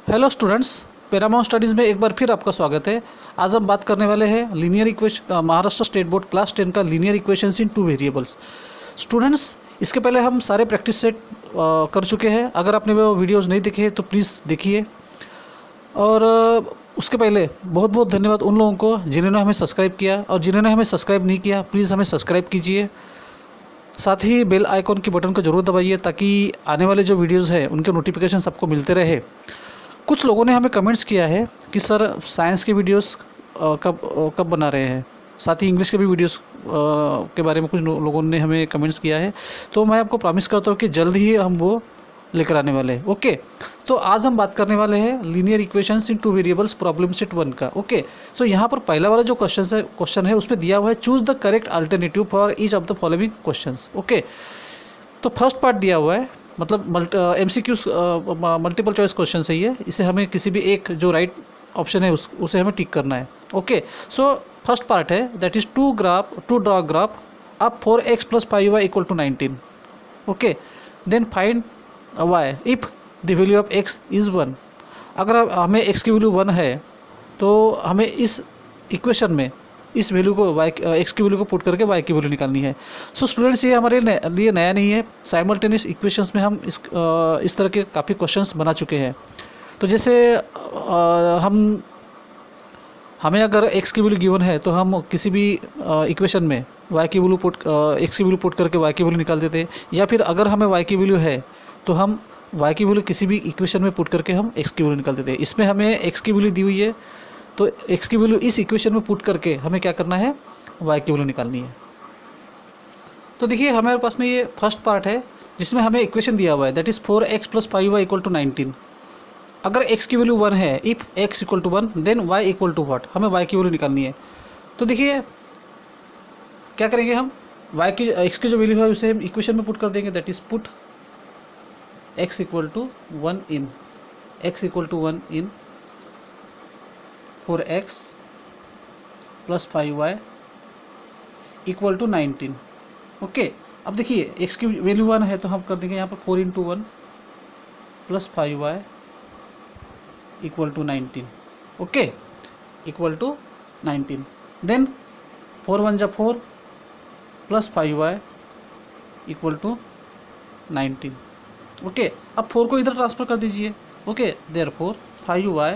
Hello students, Paramount studies में एक बार फिर आपका स्वागत है। आज हम बात करने वाले हैं linear equation, Maharashtra state board class 10 का लीनियर इक्वेशंस इन 2 वेरिएबल्स। स्टूडेंट्स, इसके पहले हम सारे प्रैक्टिस सेट कर चुके हैं। अगर आपने वो वीडियोज़ नहीं देखे तो प्लीज़ देखिए। और उसके पहले बहुत बहुत धन्यवाद उन लोगों को जिन्होंने हमें सब्सक्राइब किया, और जिन्होंने हमें सब्सक्राइब नहीं किया प्लीज़ हमें सब्सक्राइब कीजिए। साथ ही बेल आइकॉन की बटन को ज़रूर दबाइए ताकि आने वाले जो वीडियोज़ हैं उनके नोटिफिकेशन सबको मिलते रहे। कुछ लोगों ने हमें कमेंट्स किया है कि सर साइंस के वीडियोस कब बना रहे हैं। साथ ही इंग्लिश के भी वीडियोस के बारे में कुछ लोगों ने हमें कमेंट्स किया है, तो मैं आपको प्रॉमिस करता हूँ कि जल्द ही हम वो लेकर आने वाले हैं। ओके, तो आज हम बात करने वाले हैं लीनियर इक्वेशंस इन 2 वेरिएबल्स प्रॉब्लम सेट 1 का। ओके, तो यहाँ पर पहला वाला जो क्वेश्चन है उसमें दिया हुआ है choose the correct alternative for each of the following questions. Okay, तो फर्स्ट पार्ट दिया हुआ है, मतलब MCQ मल्टीपल चॉइस क्वेश्चन है ये। इसे हमें किसी भी एक जो राइट ऑप्शन है उसे हमें टिक करना है। ओके, सो फर्स्ट पार्ट है that is to draw graph up 4x + 5y = 19। Okay, then find y if the value of x is 1। अगर हमें x की वैल्यू 1 है तो हमें इस इक्वेशन में इस वैल्यू को x की वैल्यू को पुट करके y की वैल्यू निकालनी है। सो स्टूडेंट्स, ये हमारे लिए नया नहीं है। साइमल्टेनियस इक्वेशंस में हम इस तरह के काफ़ी क्वेश्चंस बना चुके हैं। तो जैसे हमें अगर x की वैल्यू गिवन है तो हम किसी भी इक्वेशन में x की वैल्यू पुट करके y की वैल्यू निकाल देते हैं, या फिर अगर हमें y की वैल्यू है तो हम y की वैल्यू किसी भी इक्वेशन में पुट करके हम x की वैल्यू निकाल देते हैं। इसमें हमें x की वैल्यू दी हुई है तो x की वैल्यू इस इक्वेशन में पुट करके हमें क्या करना है, y की वैल्यू निकालनी है। तो देखिए हमारे पास में ये फर्स्ट पार्ट है जिसमें हमें इक्वेशन दिया हुआ है दैट इज़ 4x + 5y = 19। अगर x की वैल्यू 1 है, if x = 1 then y = what, हमें y की वैल्यू निकालनी है। तो देखिए क्या करेंगे, हम x की जो वैल्यू है उसे हम इक्वेशन में पुट कर देंगे that is put x = 1 in 4x + 5y = 19। Okay, अब देखिए x की वैल्यू 1 है तो हम कर देंगे यहाँ पर 4 × 1 + 5y = 19। Okay, = 19। Then 4 × 1 = 4 + 5y = 19। Okay, अब 4 को इधर ट्रांसफर कर दीजिए। Okay, therefore 5y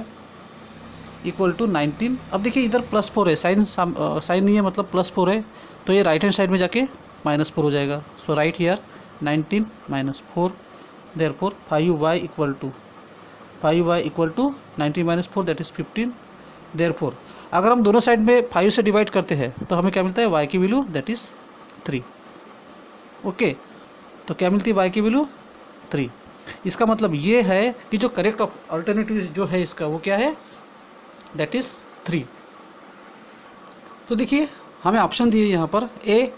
= 19। अब देखिए इधर +4 है, साइन नहीं है मतलब +4 है, तो ये राइट हैंड साइड में जाके -4 हो जाएगा। So right here 19 - 4 therefore 5y = 19 - 4 that is 15। Therefore अगर हम दोनों साइड में 5 से डिवाइड करते हैं तो हमें क्या मिलता है, y की वैल्यू दैट इज़ 3। ओके, तो क्या मिलती है, y की वैल्यू 3। इसका मतलब ये है कि जो करेक्ट अल्टरनेटिव जो है इसका वो क्या है, दैट इज़ 3। तो देखिए हमें ऑप्शन दिए यहाँ पर A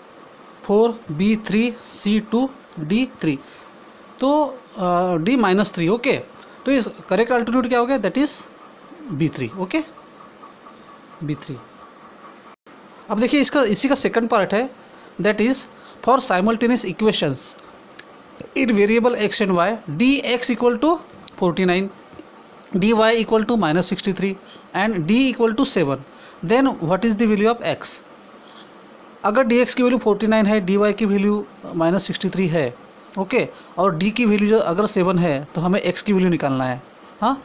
4, B 3, C 2, D 3। तो D -3। ओके, तो इस करेक्ट अल्टरनेटिव क्या हो गया, that is B3। Okay, B3। अब देखिए इसी का सेकंड पार्ट है that is for simultaneous equations in variable x and y dx = 49, dy = -63 and d = 7, then what is the value of x। अगर dx की वैल्यू 49 है, dy की value -63 है, ओके, और d की वैल्यू अगर 7 है तो हमें x की वैल्यू निकालना है। हाँ,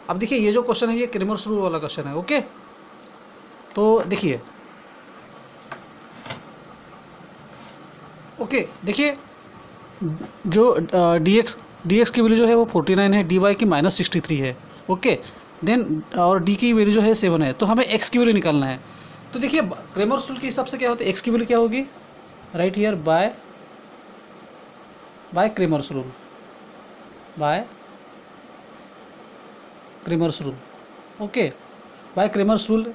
अब देखिए ये जो क्वेश्चन है ये क्रेमर्स रूल वाला क्वेश्चन है। ओके, तो देखिए देखिए जो dx की वैल्यू जो है वो 49 है, dy की -63 है। ओके, देन और d की वैल्यू जो है 7 है, तो हमें x की वैल्यू निकालना है। तो देखिए क्रेमर्स रूल के हिसाब से क्या होता है, x की वैल्यू क्या होगी, right here bye Cramer's rule, okay, bye Cramer's rule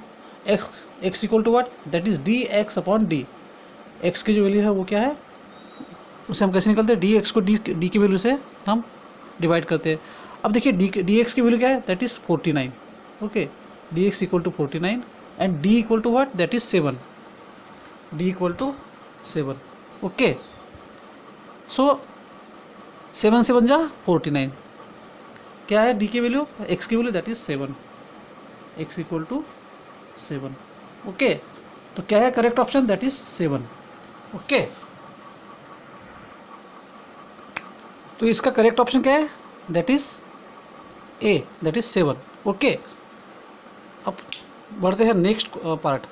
x = what, that is dx/d। x की जो वैल्यू है वो क्या है, उसे हम कैसे निकालते हैं, dx को d की वैल्यू से हम डिवाइड करते हैं। अब देखिए dx की वैल्यू क्या है, that is 49। Okay, dx = 49 and d = what, that is 7, d = 7। Okay, so 7 से बन जा 49, क्या है डी की वैल्यू, एक्स की value that is 7, x equal to 7। Okay, तो क्या है correct option, that is 7। Okay, तो इसका करेक्ट ऑप्शन क्या है, that is A, that is 7। Okay, अब बढ़ते हैं नेक्स्ट पार्ट।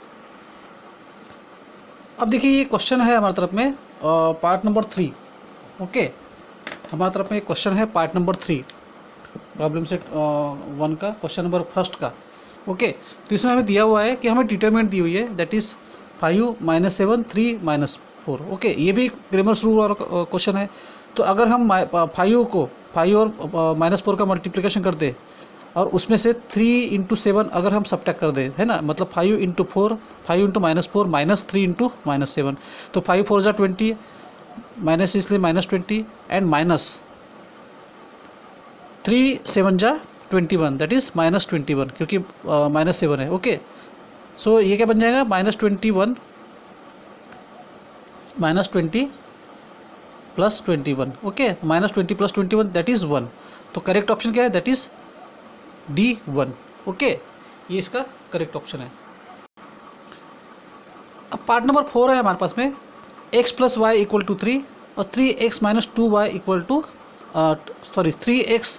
अब देखिए ये क्वेश्चन है हमारी तरफ में पार्ट नंबर 3। ओके, हमारी तरफ में एक क्वेश्चन है पार्ट नंबर 3, प्रॉब्लम सेट 1 का क्वेश्चन नंबर फर्स्ट का। ओके, तो इसमें हमें दिया हुआ है कि हमें डिटरमिनेंट दी हुई है, दैट इज़ 5 - 7 3 - 4। ओके, ये भी क्रेमर्स रूल वाला क्वेश्चन है। तो अगर हम 5 और -4 का मल्टीप्लिकेशन कर दे और उसमें से 3 × 7 अगर हम सब्ट्रैक्ट कर दें, है ना, मतलब 5 × 4, 5 × -4 -3 × -7, तो 5 4 ज़ा 20, माइनस इसलिए -20 एंड माइनस 3 7 ज़ा 21, दैट इज़ -21, क्योंकि -7 है। ओके, सो ये क्या बन जाएगा, -21 -20 + 21। Okay, -20 + 21 that is 1। तो करेक्ट ऑप्शन क्या है, दैट इज़ D1। ओके, ये इसका करेक्ट ऑप्शन है। अब पार्ट नंबर 4 है हमारे पास में, x + y = 3 और 3x - 2y = 3x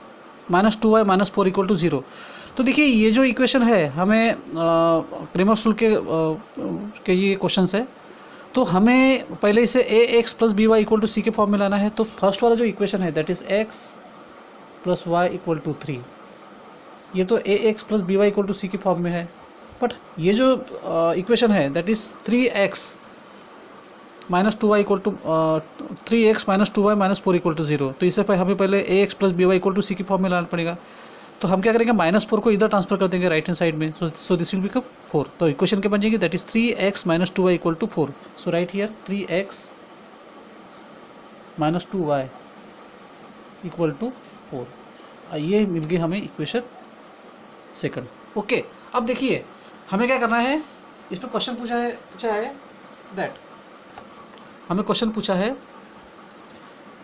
- 2y - 4 = 0। तो देखिए ये जो इक्वेशन है हमें क्रेमर्स रूल के ये क्वेश्चन है, तो हमें पहले इसे ax + by = c के फॉर्म में लाना है। तो फर्स्ट वाला जो इक्वेशन है दैट इज़ x + y = 3, ये तो ax + by = c के फॉर्म में है। बट ये जो इक्वेशन है that is 3x - 2y = 3x - 2y - 4 = 0। तो इससे हमें पहले ax + by = c के फॉर्म में लाना पड़ेगा। तो हम क्या करेंगे, -4 को इधर ट्रांसफर कर देंगे राइट हैंड साइड में, सो दिस विल बिकम 4। तो इक्वेशन क्या बन जाएगी, that is 3x - 2y = 4। So right here 3x - 2y = 4। ये मिल गई हमें इक्वेशन सेकंड। ओके, अब देखिए हमें क्या करना है, इस पर क्वेश्चन पूछा है दैट हमें क्वेश्चन पूछा है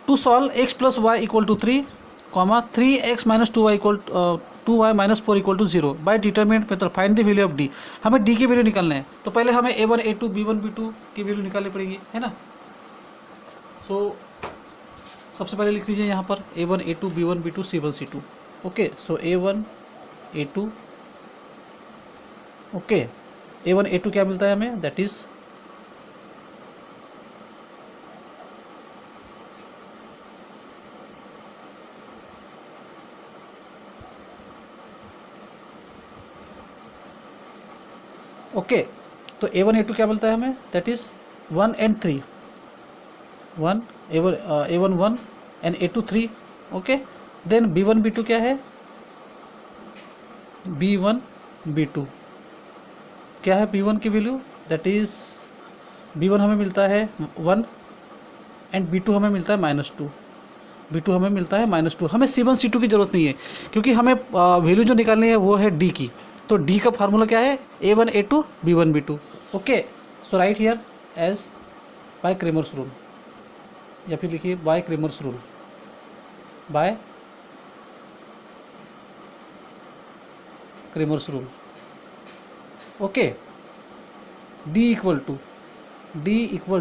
to solve x + y = 3, 3x - 2y = 2y - 4 = 0 by determinant method, find the value of d। हमें d की वैल्यू निकालना है, तो पहले हमें a1 a2 b1 b2 की वैल्यू निकालनी पड़ेगी, है ना। सो सबसे पहले लिख लीजिए यहाँ पर a1 a2 b1 b2 c1 c2। Okay, सो a1 a2, okay, a1 a2 क्या मिलता है हमें, दैट इज ओके, तो a1 a2 क्या मिलता है हमें, that is 1 and 3, 1 a1 1 and a2 3। Okay, then b1 b2 क्या है, b1 b2 क्या है, b1 की वैल्यू दैट इज b1 हमें मिलता है 1 एंड b2 हमें मिलता है -2, b2 हमें मिलता है -2। हमें c1 c2 की ज़रूरत नहीं है, क्योंकि हमें वैल्यू जो निकालनी है वो है d की। तो d का फार्मूला क्या है, a1 a2 b1 b2। Okay, so right here as by Cramer's rule, या फिर लिखिए by Cramer's rule, by Cramer's rule. Okay, d equal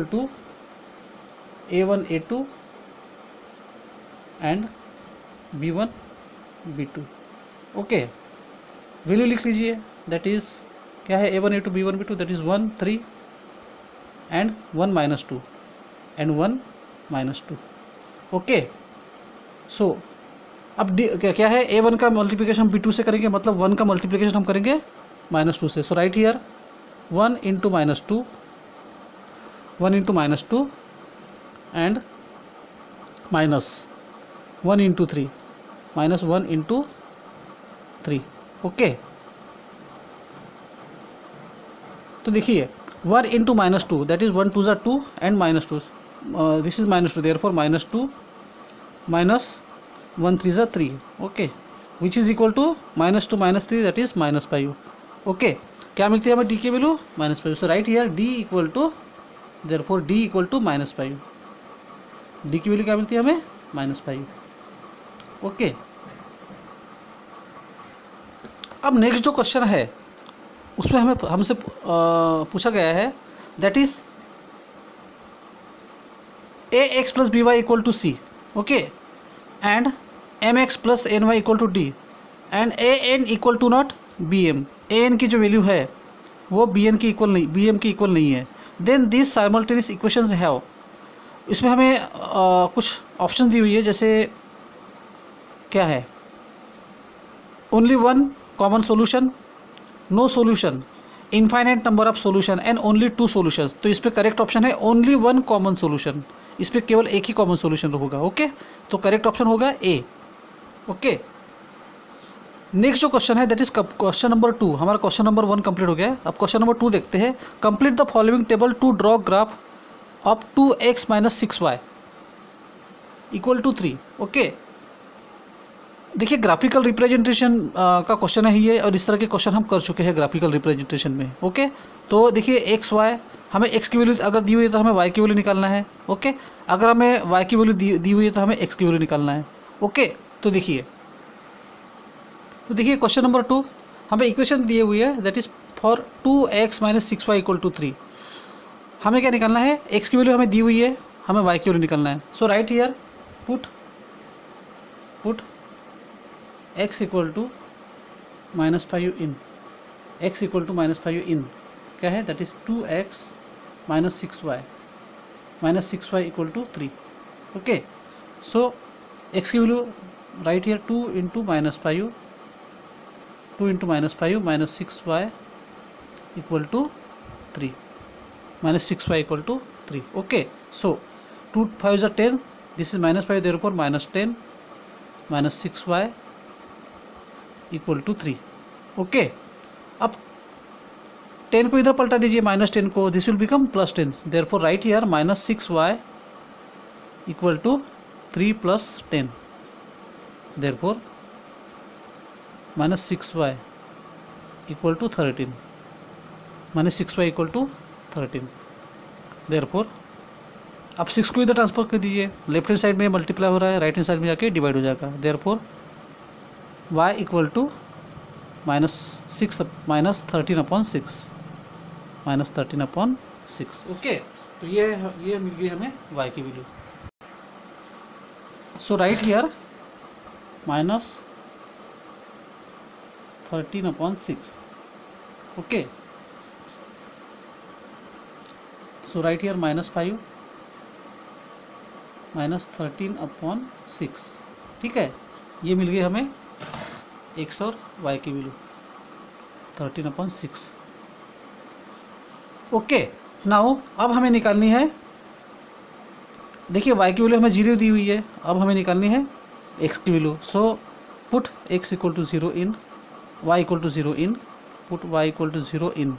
to a1 a2 and b1 b2। Okay, value लिख लीजिए, that is क्या है, a1 a2 b1 b2 that is 1 3 and 1 -2 and 1 -2। Okay, so अब क्या है, a1 का मल्टीप्लिकेशन b2 से करेंगे, मतलब 1 का मल्टीप्लिकेशन हम करेंगे -2 से। सो राइट हियर 1 × -2, 1 × -2 एंड -1 × 3, -1 × 3। ओके, तो देखिए 1 × -2 दैट इज 1 2 ज़ा 2 एंड -2, दिस इज -2, देयरफॉर -2 -1 3 ज़ा 3। Okay, which is equal to -2 -3 that is -5। Okay, क्या मिलती है हमें d की value, -5। So right here d equal to, therefore d equal to -5, d की वैल्यू क्या मिलती है हमें, -5। ओके, अब नेक्स्ट जो क्वेश्चन है उसमें हमें हमसे पूछा गया है that is a x plus b y equal to c, okay, and m x plus n y equal to d and a n equal to not b m. A n की जो value है वो b n की equal नहीं, b m की equal नहीं है। Then this simultaneous equations have, इसमें हमें कुछ ऑप्शन दी हुई है, जैसे क्या है, only one common solution, no solution, infinite number of solution and only two solutions. तो इस पर करेक्ट ऑप्शन है ओनली वन कॉमन सोल्यूशन, इस पर केवल एक ही कॉमन सोल्यूशन होगा, ओके। तो करेक्ट ऑप्शन होगा ए, ओके। नेक्स्ट जो क्वेश्चन है दैट इज क्वेश्चन नंबर 2। हमारा क्वेश्चन नंबर 1 कंप्लीट हो गया है। अब क्वेश्चन नंबर 2 देखते हैं। Complete the following table to draw graph of 2x minus 6y equal to 3, okay. देखिए ग्राफिकल रिप्रेजेंटेशन का क्वेश्चन है ये, और इस तरह के क्वेश्चन हम कर चुके हैं ग्राफिकल रिप्रेजेंटेशन में, ओके। तो देखिए एक्स वाई, हमें एक्स की वैल्यू अगर दी हुई है तो हमें वाई की वैल्यू निकालना है, ओके। अगर हमें वाई की वैल्यू दी हुई है तो हमें एक्स की वैल्यू निकालना है, ओके। तो देखिए क्वेश्चन नंबर 2 हमें इक्वेशन दिए हुई है that is for 2x minus 6y equal to 3। हमें क्या निकालना है, x की वैल्यू हमें दी हुई है, हमें y की वैल्यू निकालना है। So right here put x equal to -5 in, x equal to -5 in क्या है, that is 2x minus 6y equal to 3, okay. So x की value right here 2 into -5 minus 6y equal to 3, minus 6y equal to 3, okay. So 2 5 is 10, this is -5, therefore -10 minus 6y equal to 3, okay. अब 10 को इधर पलटा दीजिए, -10 को, this will become +10, therefore right here -6y equal to 3 + 10, therefore -6y equal to 13, -6y equal to 13, therefore अब 6 को इधर transfer कर दीजिए, लेफ्ट हैंड साइड में मल्टीप्लाई हो रहा है, राइट हैंड साइड में जाके डिवाइड हो जाएगा, therefore y equal to -6 minus 13/6 okay. तो ये मिल गई हमें y की value. So right here -13/6, okay. So right here -5 -13/6, ठीक है। ये मिल गई हमें x और y की वैल्यू 13/6, ओके। नाउ अब हमें निकालनी है, देखिए y की वैल्यू हमें 0 दी हुई है, अब हमें निकालनी है x की value. So put x equal to 0 in, y equal to 0 in, put y equal to 0 in,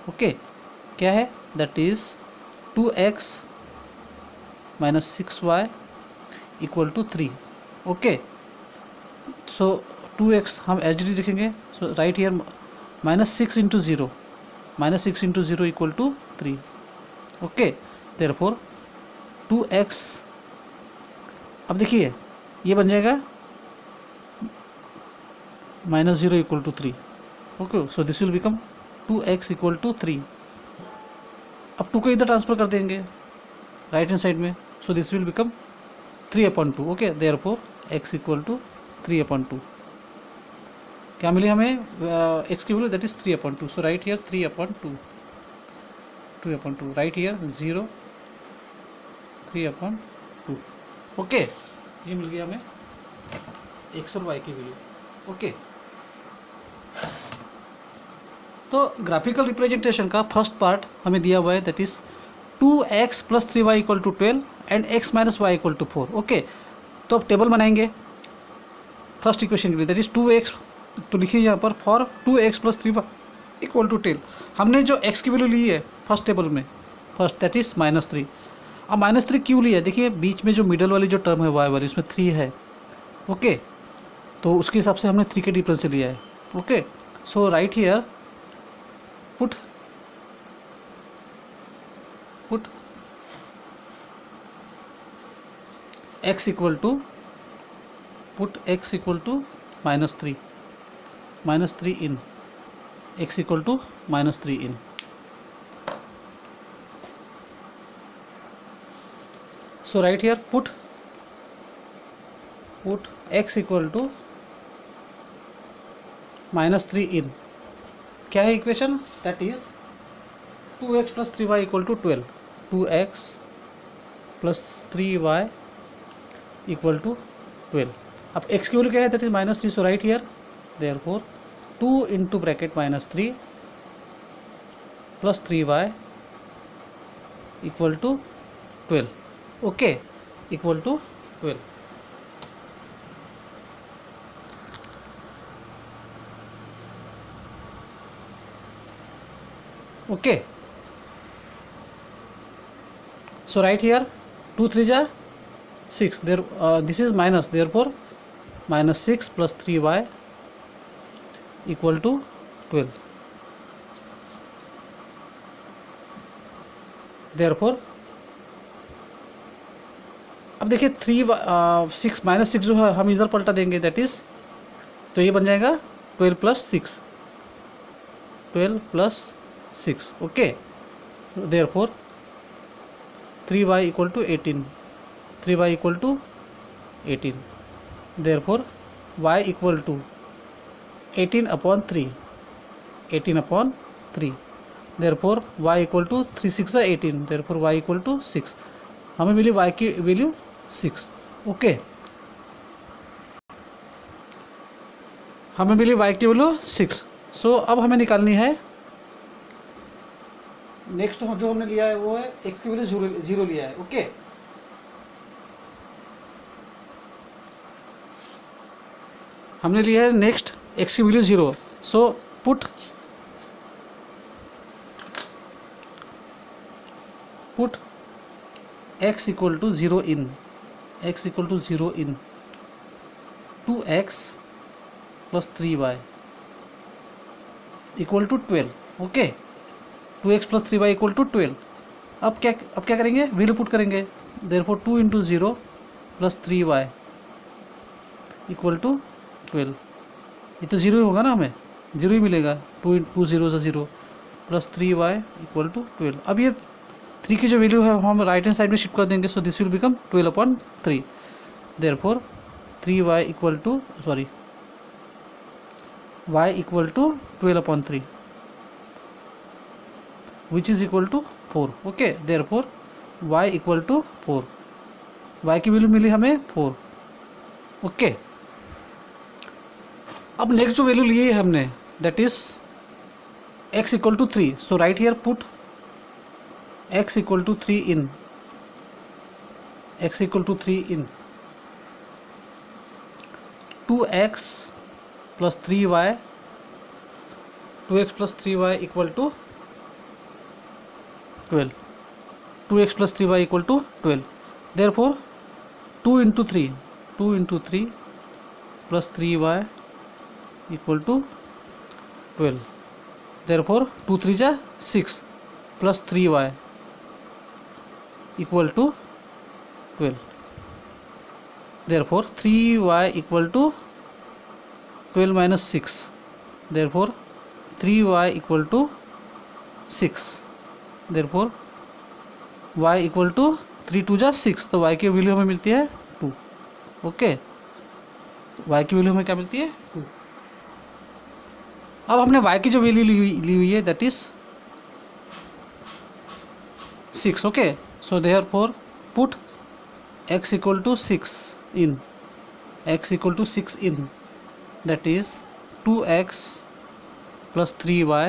okay. क्या है, that is 2x minus 6y equal to 3, okay. So 2x हम एच डी लिखेंगे, so right here -6 into 0 equal to 3, okay. Therefore 2x, अब देखिए ये बन जाएगा -0 equal to 3, okay. So this will become 2x equal to 3। अब 2 को इधर ट्रांसफर कर देंगे राइट हैंड साइड में, so this will become 3/2, okay. Therefore x equal to 3/2, क्या मिली हमें x की value, that is 3/2। So right here 3/2, right here 0 3/2, okay. ये मिल गया हमें x और y की वैल्यू, ओके। तो ग्राफिकल रिप्रेजेंटेशन का फर्स्ट पार्ट हमें दिया हुआ है that is 2x + 3y equal to 12 and x minus y equal to 4, okay. तो अब टेबल बनाएंगे फर्स्ट इक्वेशन के लिए, दैट इज 2x, तो लिखिए यहाँ पर for 2x + 3y equal to 10। हमने जो x की वैल्यू ली है फर्स्ट टेबल में, फर्स्ट दैट इज -3। अब -3 क्यों लिया, देखिए बीच में जो मिडल वाली जो टर्म है y वाली, उसमें 3 है, ओके। तो उसके हिसाब से हमने 3 के डिफरेंस से लिया है, okay. So right here put x equal to -3, -3 in, x equal to -3 in. So right here put x equal to -3 in. क्या है equation? That is 2x plus 3y equal to 12. 2x plus 3y equal to 12. अब x की value क्या है? That is -3. So right here therefore 2 into bracket -3 plus 3y equal to 12. Okay, equal to 12. Okay, so right here 2 3 जा 6. There this is minus, therefore -6 plus 3y equal to 12. therefore अब देखिए 6 -6 जो है हम इधर पलटा देंगे, दैट इज तो ये बन जाएगा 12 plus 6. 12 plus 6. Okay, therefore 3y equal to 18. 3y equal to 18. therefore y equal to 18 upon 3. 18 upon 3. therefore y equal to 3 6 18. therefore y equal to 6. हमें मिली y की वैल्यू 6. ओके, हमें मिली y की वैल्यू 6. सो अब हमें निकालनी है नेक्स्ट जो हमने लिया है वो है x की वैल्यू 0 लिया है. ओके, हमने लिया है नेक्स्ट x की value 0. So put x equal to 0 in. x equal to 0 in 2x plus 3y equal to 12. Okay, 2x plus 3y equal to 12. अब क्या करेंगे? वैल्यू पुट करेंगे. therefore 2 into 0 plus 3y equal to 12. ये तो 0 ही होगा ना, हमें 0 ही मिलेगा. 2 0 से 0 प्लस 3y इक्वल टू 12. अब ये 3 की जो वैल्यू है हम राइट हैंड साइड में शिफ्ट कर देंगे. सो this will become 12 upon 3. therefore 3y equal to y equal to 12 upon 3 which is equal to 4. Okay, therefore y equal to 4. y की वैल्यू मिली हमें 4. ओके, अब नेक्स्ट जो वैल्यू ली है हमने that is x equal to 3. So right here put x equal to 3 in. x equal to 3 in 2x plus 3y. 2x plus 3y equal to 12. 2x plus 3y equal to 12. therefore 2 into 3 plus 3y equal to 12. therefore 2 3 जा 6 plus 3y equal to 12. therefore 3y equal to 12 minus 6. therefore 3y equal to 6. therefore y equal to 3 2 जा 6. तो y की value हमें मिलती है 2. Okay, y की value हमें क्या मिलती है? 2. अब हमने y की जो वैल्यू ली हुई है that is 6. Okay, so therefore put x equal to 6 in. x equal to 6 in that is 2x plus 3y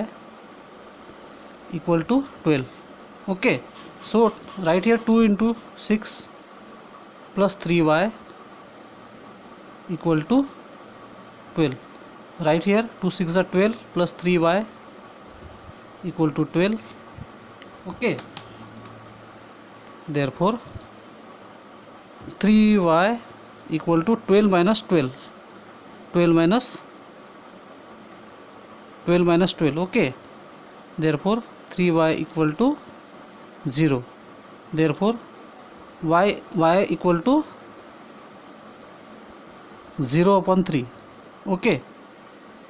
equal to 12. okay, so right here 2 into 6 plus 3y equal to 12. right here 2 6 are 12 plus 3y equal to 12. okay, therefore 3y equal to 12 minus 12. 12 minus 12. okay, therefore 3y equal to 0. therefore y equal to 0 upon 3. okay,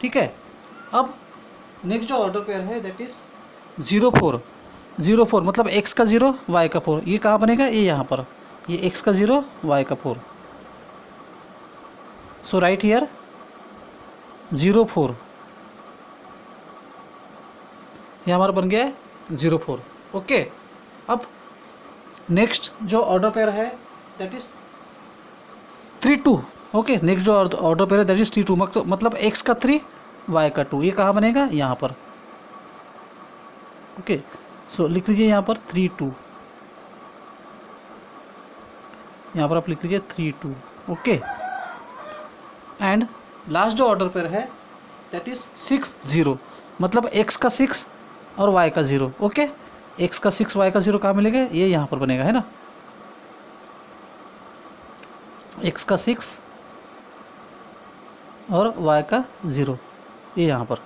ठीक है। अब next जो order pair है that is 0 4, 0 4 मतलब x का 0 y का 4, ये कहाँ बनेगा, ये यहाँ पर, ये x का 0 y का 4। सो राइट हियर 0 4, ये हमारा बन गया है 0 4। ओके, अब नेक्स्ट जो ऑर्डर पेयर है दैट इज 3 2। ओके, नेक्स्ट जो ऑर्डर पेयर है दैट इज 3 2, मतलब x का 3 y का 2, ये कहाँ बनेगा, यहाँ पर। ओके, सो लिख लीजिए यहाँ पर 3 2, यहाँ पर आप लिख लीजिए 3 2। ओके, एंड लास्ट जो ऑर्डर पेयर है दैट इज 6 0, मतलब x का 6 और y का 0। ओके, x का 6 y का 0 कहाँ मिलेगा, ये यहाँ पर बनेगा, है ना। x का 6 और y का 0, ये यहाँ पर।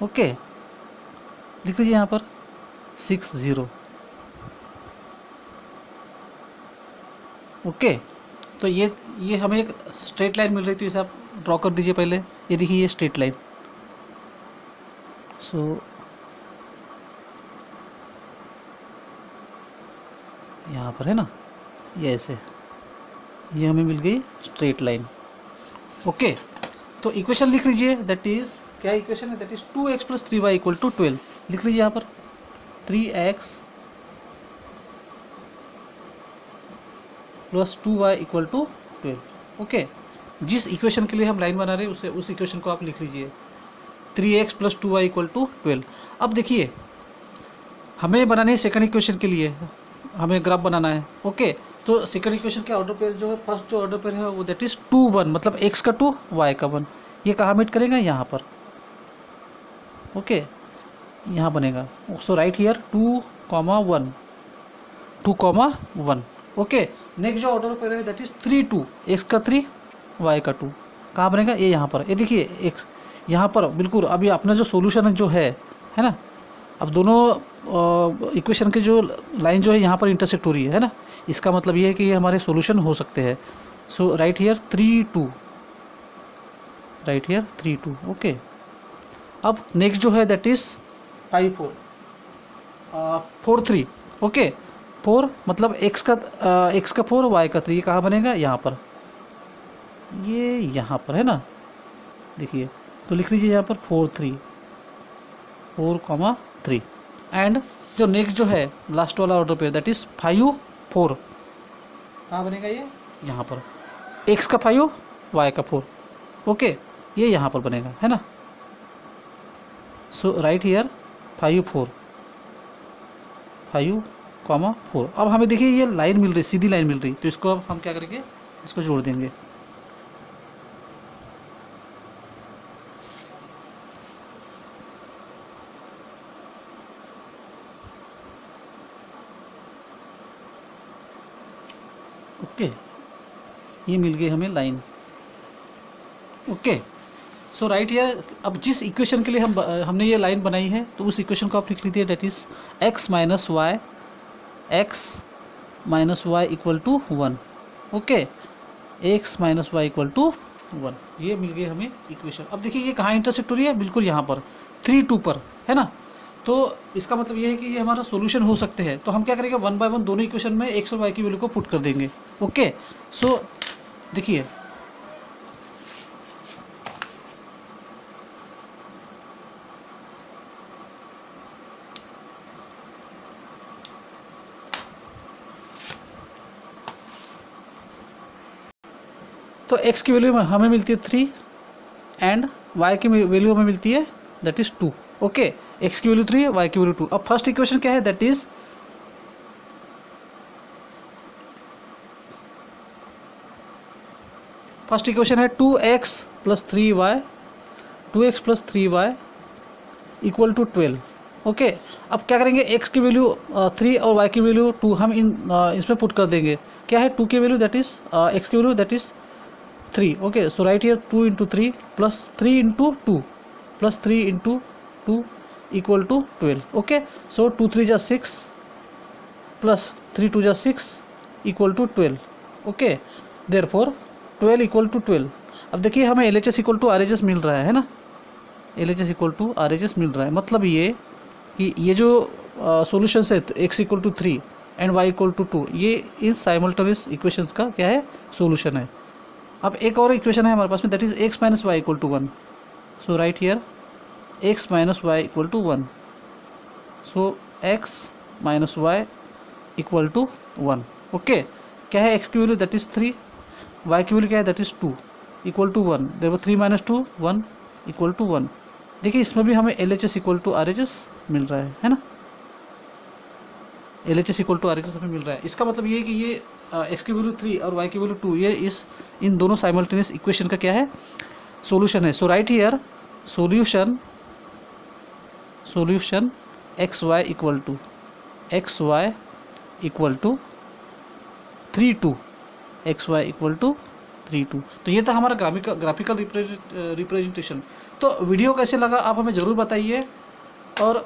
ओके, लिख लीजिए यहाँ पर 6 0। ओके, तो ये हमें एक स्ट्रेट लाइन मिल रही थी, इसे आप ड्रॉ कर दीजिए पहले। ये देखिए ये स्ट्रेट लाइन। सो यहाँ पर है ना, ये ऐसे, ये हमें मिल गई स्ट्रेट लाइन। ओके, तो इक्वेशन लिख लीजिए, दैट इज क्या इक्वेशन है, दैट इज 2x + 3y = 12। लिख लीजिए यहाँ पर 3x + 2y = 12। ओके, जिस इक्वेशन के लिए हम लाइन बना रहे हैं उस इक्वेशन को आप लिख लीजिए 3x + 2y = 12। अब देखिए हमें बनानी है सेकंड इक्वेशन के लिए, हमें ग्राफ बनाना है। ओके, तो सेकंड इक्वेशन के ऑर्डर पेयर जो है, फर्स्ट जो ऑर्डर पेयर है वो दैट इज 2 1, मतलब x का 2 y का 1, ये कहाँ मीट करेगा, यहाँ पर। ओके, यहाँ बनेगा। सो राइट हियर 2 1, 2 1। ओके, नेक्स्ट जो ऑर्डर पेयर है दैट इज 3 2, x का 3 y का 2, कहाँ बनेगा, ये यहाँ पर। ये देखिए x यहाँ पर बिल्कुल, अभी अपना जो सोल्यूशन जो है ना, अब दोनों इक्वेशन के जो लाइन जो है यहाँ पर इंटरसेक्ट हो रही है ना, इसका मतलब ये है कि ये हमारे सॉल्यूशन हो सकते हैं। So right here 3 2, right here 3 2। Okay, अब नेक्स्ट जो है दैट इज 5 4 4 3। ओके, 4 मतलब x का 4 y का 3, ये कहाँ बनेगा, यहाँ पर, ये यहाँ पर है ना। देखिए, तो लिख लीजिए यहाँ पर 4 3 एंड जो नेक्स्ट जो है लास्ट वाला ऑर्डर पे दैट इज 5 4, कहाँ बनेगा, ये यहाँ पर, x का 5 y का 4। ओके, ये यहाँ पर बनेगा, है ना। सो राइट हियर 5 4 4। अब हमें देखिए ये लाइन मिल रही, सीधी लाइन मिल रही, तो इसको अब हम क्या करेंगे, इसको जोड़ देंगे। ओके, ये मिल गई हमें line. Okay, so right here, अब जिस इक्वेशन के लिए हमने ये लाइन बनाई है, तो उस इक्वेशन को आप लिख लीजिए that is x - y = 1। Okay, x - y = 1, ये मिल गई हमें इक्वेशन। अब देखिए ये कहाँ इंटरसेक्ट हो रही है, बिल्कुल यहाँ पर 3 2 पर, है ना। तो इसका मतलब ये है कि ये हमारा सॉल्यूशन हो सकते हैं। तो हम क्या करेंगे, 1 बाय 1 दोनों इक्वेशन में x और y की वैल्यू को पुट कर देंगे। ओके, सो देखिए तो x की वैल्यू हमें मिलती है 3 एंड y की वैल्यू हमें मिलती है दैट इज 2। ओके, x की वैल्यू 3 है, y की वैल्यू 2। अब फर्स्ट इक्वेशन क्या है, दैट इज फर्स्ट इक्वेशन है 2x + 3y = 12। ओके, अब क्या करेंगे, x की वैल्यू 3 और y की वैल्यू 2 हम इसमें पुट कर देंगे। क्या है 2 की वैल्यू दैट इज x की value that is 3। Okay, so right here 2 × 3 + 3 × 2 + 3 × 2 = 12। Okay, so 2 3 = 6 + 3 2 = 6 = 12। Okay, therefore 12 = 12। अब देखिए हमें LHS इक्वल टू RHS मिल रहा है ना, LHS इक्वल टू RHS मिल रहा है, मतलब ये कि ये जो सॉल्यूशन है x equal to 3 and y equal to 2, ये इस साइमल्टेनियस इक्वेशंस का क्या है, सॉल्यूशन है। अब एक और इक्वेशन है हमारे पास में, that is x minus y equal to 1। So right here x minus y equal to 1। So x minus y equal to 1। Okay, क्या है x की वैल्यू, दैट इज 3, y की वैल्यू क्या है, that is 2 equal to 1। There 3 माइनस 2 1 equal to 1। देखिए इसमें भी हमें LHS इक्वल टू RHS मिल रहा है ना, LHS इक्वल टू RHS हमें मिल रहा है। इसका मतलब ये है कि ये x की वैल्यू 3 और y की वैल्यू 2, ये इन दोनों साइमल्टेनियस इक्वेशन का क्या है, सॉल्यूशन है। So right here solution xy equal to 3 2, xy equal to 3 2। तो ये था हमारा ग्राफिकल रिप्रेजेंटेशन। तो वीडियो कैसे लगा आप हमें ज़रूर बताइए, और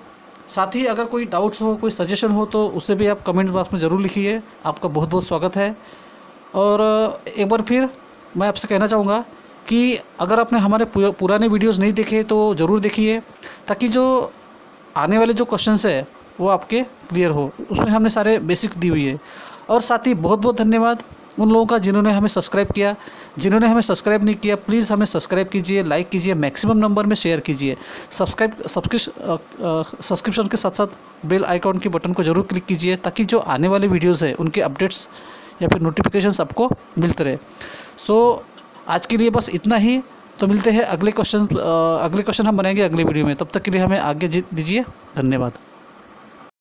साथ ही अगर कोई डाउट्स हो, कोई सजेशन हो तो उससे भी आप कमेंट बॉक्स में ज़रूर लिखिए। आपका बहुत बहुत स्वागत है। और एक बार फिर मैं आपसे कहना चाहूँगा कि अगर आपने हमारे पुराने वीडियोस नहीं देखे तो ज़रूर देखिए, ताकि जो आने वाले जो क्वेश्चंस है वो आपके क्लियर हो। उसमें हमने सारे बेसिक दी हुई है। और साथ ही बहुत बहुत धन्यवाद उन लोगों का जिन्होंने हमें सब्सक्राइब किया। जिन्होंने हमें सब्सक्राइब नहीं किया, प्लीज़ हमें सब्सक्राइब कीजिए, लाइक कीजिए, मैक्सिमम नंबर में शेयर कीजिए। सब्सक्रिप्शन के साथ साथ बेल आइकॉन के बटन को ज़रूर क्लिक कीजिए, ताकि जो आने वाले वीडियोस है उनके अपडेट्स या फिर नोटिफिकेशंस आपको मिलते रहे। सो आज के लिए बस इतना ही। तो मिलते हैं अगले क्वेश्चन हम बनाएंगे अगले वीडियो में। तब तक के लिए हमें आगे दीजिए। धन्यवाद।